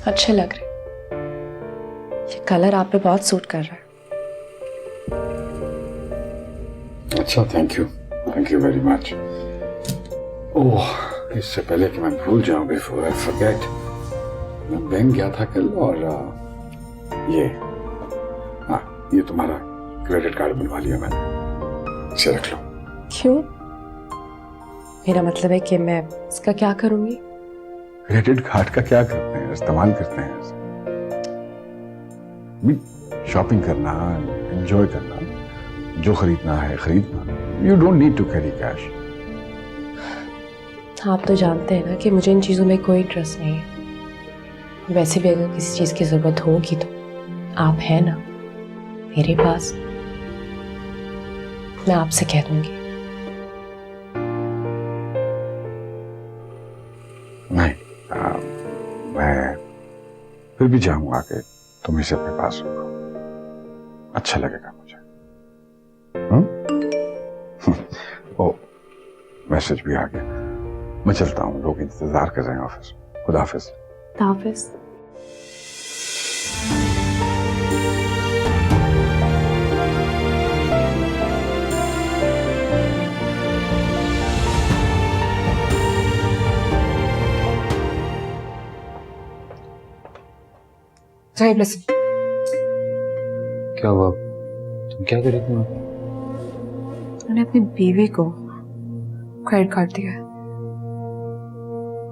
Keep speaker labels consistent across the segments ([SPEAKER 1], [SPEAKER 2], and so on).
[SPEAKER 1] अच्छे लग रहे। ये कलर आप पे बहुत सूट कर रहा है।
[SPEAKER 2] अच्छा, थैंक यू वेरी मच। ओह, इससे पहले कि मैं भूल जाऊं, बिफोर आई फॉरगेट, मैं बैंक गया था कल और ये तुम्हारा क्रेडिट कार्ड बनवा लिया मैंने, इसे रख लो।
[SPEAKER 1] क्यों? मेरा मतलब है कि मैं इसका क्या करूंगी?
[SPEAKER 2] क्रेडिट कार्ड का क्या करते हैं, इस्तेमाल करते हैं। शॉपिंग करना, एंजॉय करना, जो खरीदना है खरीदना। You don't need to carry cash.
[SPEAKER 1] आप तो जानते हैं ना कि मुझे इन चीजों में कोई इंटरेस्ट नहीं है। वैसे भी अगर किसी चीज की जरूरत होगी तो आप हैं ना मेरे पास, मैं आपसे कह दूंगी।
[SPEAKER 2] नहीं, मैं फिर भी चाहूंगा कि तुम इसे अपने पास रखो, अच्छा लगेगा मुझे। ओ, मैसेज भी आ गया, मैं चलता हूँ, लोग इंतजार कर रहे हैं ऑफिस। खुदा हाफिज।
[SPEAKER 1] हाफिज।
[SPEAKER 3] साहिब लिसन।
[SPEAKER 4] क्या हुआ? तुम क्या कर रही थी?
[SPEAKER 3] मैंने अपनी बीवी को क्रेडिट कार्ड दिया है।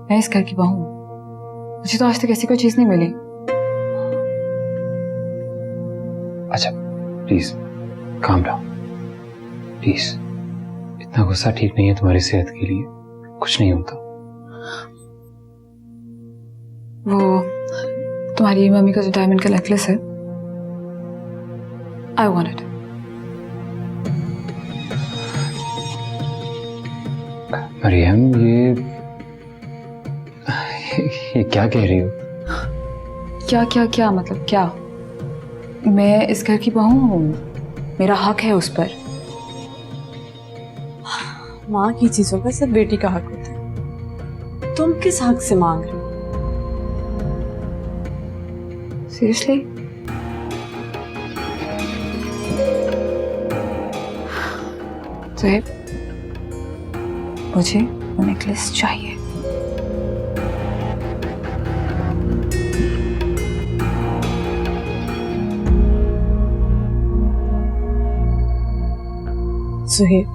[SPEAKER 3] मैं इस घर की बहू हूं, मुझे तो आज तक ऐसी कोई चीज नहीं मिली।
[SPEAKER 4] अच्छा प्लीज काम डाउन, प्लीज। इतना गुस्सा ठीक नहीं है तुम्हारी सेहत के लिए, कुछ नहीं होता।
[SPEAKER 3] वो तुम्हारी मम्मी का जो डायमंड का नेकलेस है, आई वांट इट।
[SPEAKER 4] मरियम, ये क्या कह रही हो?
[SPEAKER 3] क्या क्या क्या मतलब क्या? मैं इस घर की बहू हूँ, मेरा हक है उस पर।
[SPEAKER 5] माँ की चीजों का सिर्फ बेटी का हक होता है। तुम किस हक से मांग रहे हो?
[SPEAKER 3] सीरियसली? साहिब, मुझे वो नेकलेस चाहिए।
[SPEAKER 5] सुहेब,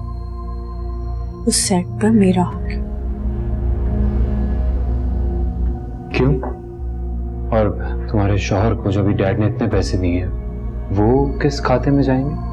[SPEAKER 5] उस सेट पर मेरा हक है।
[SPEAKER 4] क्यों? और तुम्हारे शौहर को जो भी डैड ने इतने पैसे दिए हैं, वो किस खाते में जाएंगे?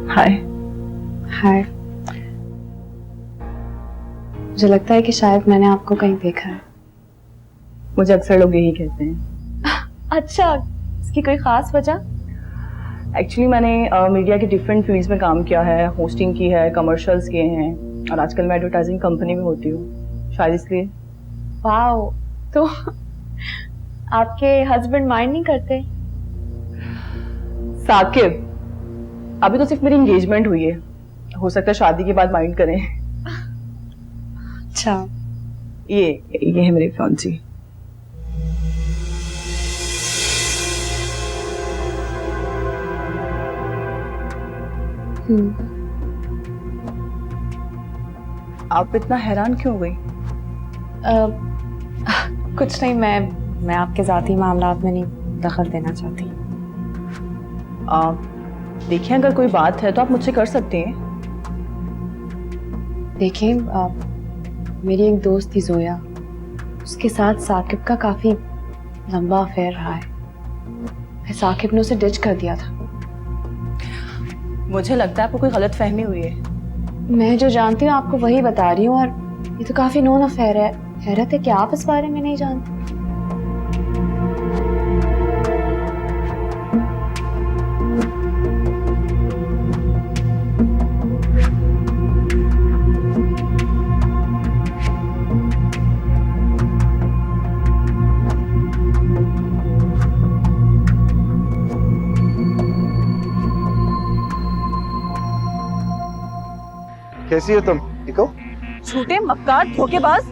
[SPEAKER 5] हाय।
[SPEAKER 6] हाय। मुझे लगता है कि शायद मैंने आपको कहीं देखा है।
[SPEAKER 5] मुझे अक्सर लोग यही कहते हैं।
[SPEAKER 6] अच्छा, इसकी कोई खास वजह?
[SPEAKER 5] एक्चुअली मैंने मीडिया के डिफरेंट फील्ड्स में काम किया है, होस्टिंग की है, कमर्शियल्स किए हैं, और आजकल मैं एडवर्टाइजिंग कंपनी में होती हूँ, शायद इसलिए।
[SPEAKER 6] वाओ, तो आपके हस्बैंड माइंड नहीं करते?
[SPEAKER 5] साकिब, अभी तो सिर्फ मेरी एंगेजमेंट हुई है, हो सकता है शादी के बाद माइंड करें।
[SPEAKER 6] अच्छा,
[SPEAKER 5] ये है मेरी फियांसी। आप इतना हैरान क्यों हो गई?
[SPEAKER 6] कुछ नहीं, मैं आपके जाती मामलात में नहीं दखल देना चाहती।
[SPEAKER 5] देखिए, अगर कोई बात है तो आप मुझसे कर सकते हैं।
[SPEAKER 6] देखिए, मेरी एक दोस्त थी जोया, उसके साथ साकिब का काफी लंबा अफेयर रहा है। साकिब ने उसे डिच कर दिया था।
[SPEAKER 5] मुझे लगता है आपको कोई गलत फहमी हुई है।
[SPEAKER 6] मैं जो जानती हूँ आपको वही बता रही हूँ, और ये तो काफी नोन अफेयर है। हैरत है कि आप इस बारे में नहीं जानते।
[SPEAKER 7] कैसी हो तुम? ठीक हो?
[SPEAKER 5] झूठे, मक्कार, धोखेबाज।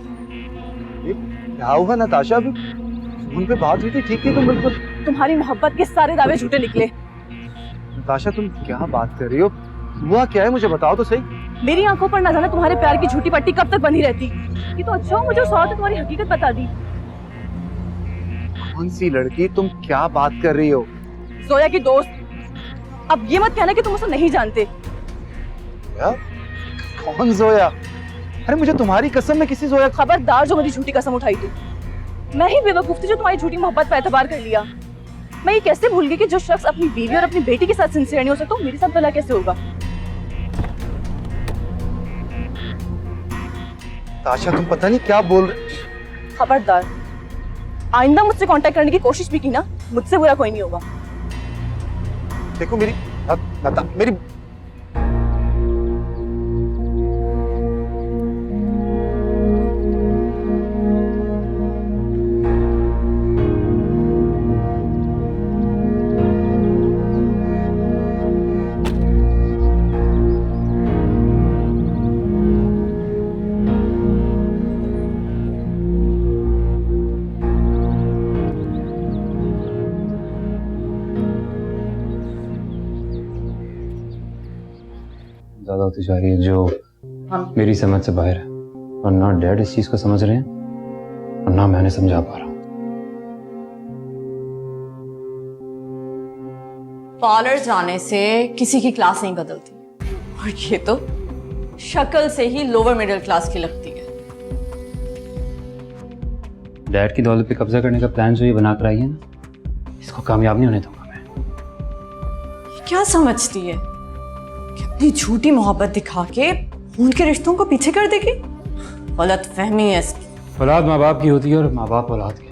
[SPEAKER 7] क्या हुआ नताशा? अभी फोन पे बात हुई थी, ठीक थी तुम बिल्कुल।
[SPEAKER 5] तुम्हारी मोहब्बत के सारे दावे झूठे निकले।
[SPEAKER 7] नताशा तुम क्या बात कर रही हो? हुआ क्या है मुझे बताओ तो सही।
[SPEAKER 5] मेरी आंखों पर न जाने तुम्हारे प्यार की झूठी पट्टी कब तक बनी रहती। ये तो अच्छा हो मुझे उस औरत ने तुम्हारी हकीकत बता दी।
[SPEAKER 7] कौन सी लड़की? तुम क्या बात कर रही हो?
[SPEAKER 5] जोया की दोस्त। अब ये मत कहना कि तुम उसे नहीं जानते।
[SPEAKER 7] क्या? कौन जोया? अरे मुझे तुम्हारी कसम में किसी जोया।
[SPEAKER 5] खबरदार जो मेरी झूठी कसम उठाई तू। मैं ही बेवकूफ थी जो तुम्हारी झूठी मोहब्बत पर एतबार कर लिया। मैं ये कैसे भूल गई कि जो शख्स अपनी बीवी और अपनी बेटी के साथ सिंसियर नहीं हो सकता, मेरे साथ भला कैसे होगा?
[SPEAKER 7] ताशा तुम पता नहीं क्या बोल रहे।
[SPEAKER 5] खबरदार, आइंदा मुझसे कांटेक्ट करने की कोशिश भी की ना, मुझसे बुरा कोई नहीं होगा।
[SPEAKER 7] देखो मेरी मेरी
[SPEAKER 4] ज्यादा होती जा रही है जो मेरी समझ से बाहर है, और ना डैड इस चीज को समझ रहे हैं और ना मैंने समझा पा रहा हूं।
[SPEAKER 8] पार्लर जाने से किसी की क्लास नहीं बदलती, और ये तो शक्ल से ही लोअर मिडिल क्लास की लगती है।
[SPEAKER 4] डैड की दौलत पे कब्जा करने का प्लान जो ये बना कर आई है ना, इसको कामयाब नहीं होने दूंगा मैं।
[SPEAKER 8] क्या समझती है कि अपनी झूठी मोहब्बत दिखा के उनके रिश्तों को पीछे कर देगी? गलत फहमी है इसकी।
[SPEAKER 4] औलाद माँ बाप की होती है और माँ बाप औलाद की।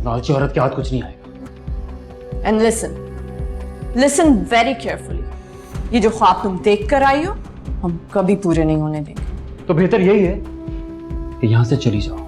[SPEAKER 4] लालची औरत के हाथ कुछ नहीं आएगा।
[SPEAKER 8] And listen very carefully. ये जो ख्वाब तुम देख कर आई हो, हम कभी पूरे नहीं होने देंगे।
[SPEAKER 4] तो बेहतर यही है कि यहाँ से चली जाओ।